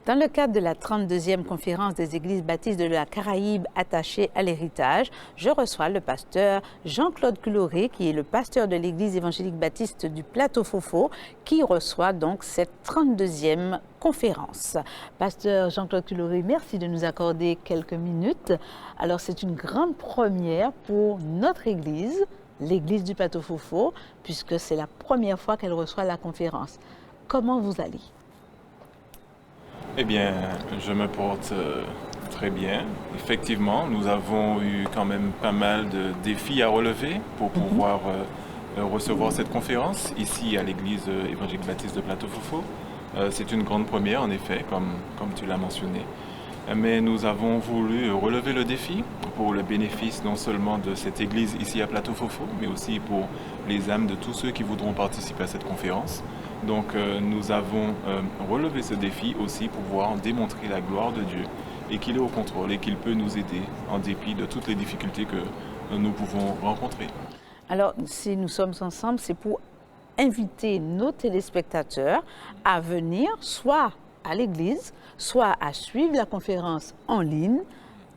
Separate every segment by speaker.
Speaker 1: Dans le cadre de la 32e conférence des églises baptistes de la Caraïbe attachées à l'héritage, je reçois le pasteur Jean-Claude Culloré, qui est le pasteur de l'église évangélique baptiste du Plateau Fofo, qui reçoit donc cette 32e conférence. Pasteur Jean-Claude Culloré, merci de nous accorder quelques minutes. Alors, c'est une grande première pour notre église, l'église du Plateau Fofo, puisque c'est la première fois qu'elle reçoit la conférence. Comment vous allez?
Speaker 2: Eh bien, je me porte très bien. Effectivement, nous avons eu quand même pas mal de défis à relever pour pouvoir recevoir cette conférence ici à l'église évangélique baptiste de Plateau Fofo. C'est une grande première, en effet, comme tu l'as mentionné. Mais nous avons voulu relever le défi pour le bénéfice non seulement de cette église ici à Plateau Fofo, mais aussi pour les âmes de tous ceux qui voudront participer à cette conférence. Donc nous avons relevé ce défi aussi pour pouvoir démontrer la gloire de Dieu et qu'il est au contrôle et qu'il peut nous aider en dépit de toutes les difficultés que nous pouvons rencontrer.
Speaker 1: Alors, si nous sommes ensemble, c'est pour inviter nos téléspectateurs à venir soit à l'église, soit à suivre la conférence en ligne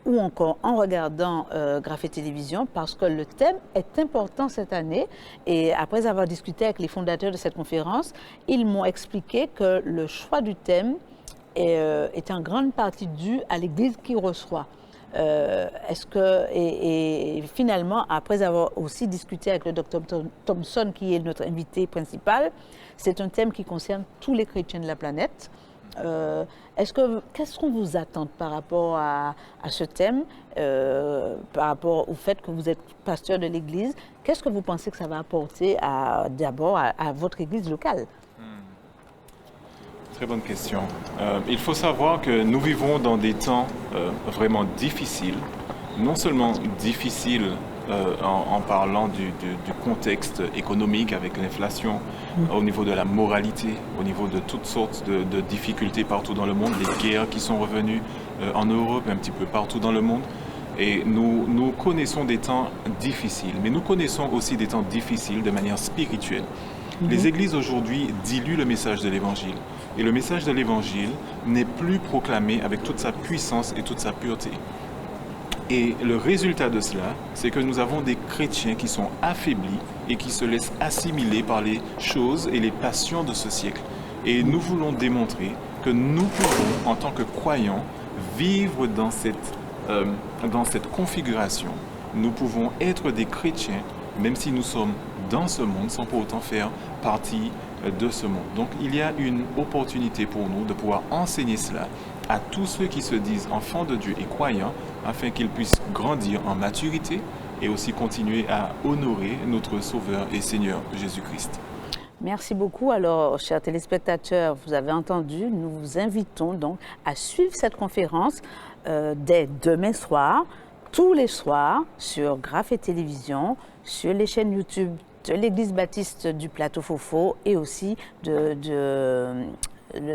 Speaker 1: ou encore en regardant Graphe Télévision, parce que le thème est important cette année. Et après avoir discuté avec les fondateurs de cette conférence, ils m'ont expliqué que le choix du thème est en grande partie dû à l'Église qui reçoit. Et finalement, après avoir aussi discuté avec le Dr Thompson, qui est notre invité principal, c'est un thème qui concerne tous les chrétiens de la planète. Qu'est-ce qu'on vous attend par rapport à ce thème, par rapport au fait que vous êtes pasteur de l'Église? Qu'est-ce que vous pensez que ça va apporter d'abord à votre Église locale?
Speaker 2: Très bonne question. Il faut savoir que nous vivons dans des temps vraiment difficiles, non seulement difficiles en parlant du contexte économique avec l'inflation, au niveau de la moralité, au niveau de toutes sortes de difficultés partout dans le monde, les guerres qui sont revenues en Europe et un petit peu partout dans le monde. Et nous connaissons des temps difficiles, mais nous connaissons aussi des temps difficiles de manière spirituelle. Les églises aujourd'hui diluent le message de l'Évangile. Et le message de l'Évangile n'est plus proclamé avec toute sa puissance et toute sa pureté. Et le résultat de cela, c'est que nous avons des chrétiens qui sont affaiblis et qui se laissent assimiler par les choses et les passions de ce siècle. Et nous voulons démontrer que nous pouvons, en tant que croyants, vivre dans cette configuration. Nous pouvons être des chrétiens, même si nous sommes dans ce monde, sans pour autant faire partie de ce monde. Donc il y a une opportunité pour nous de pouvoir enseigner cela à tous ceux qui se disent enfants de Dieu et croyants, afin qu'ils puissent grandir en maturité et aussi continuer à honorer notre Sauveur et Seigneur Jésus-Christ.
Speaker 1: Merci beaucoup. Alors, chers téléspectateurs, vous avez entendu, nous vous invitons donc à suivre cette conférence dès demain soir, tous les soirs, sur Graphe Télévision, sur les chaînes YouTube de l'Église baptiste du Plateau Fofo et aussi le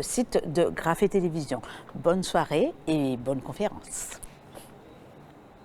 Speaker 1: site de Graphe Télévision. Bonne soirée et bonne conférence.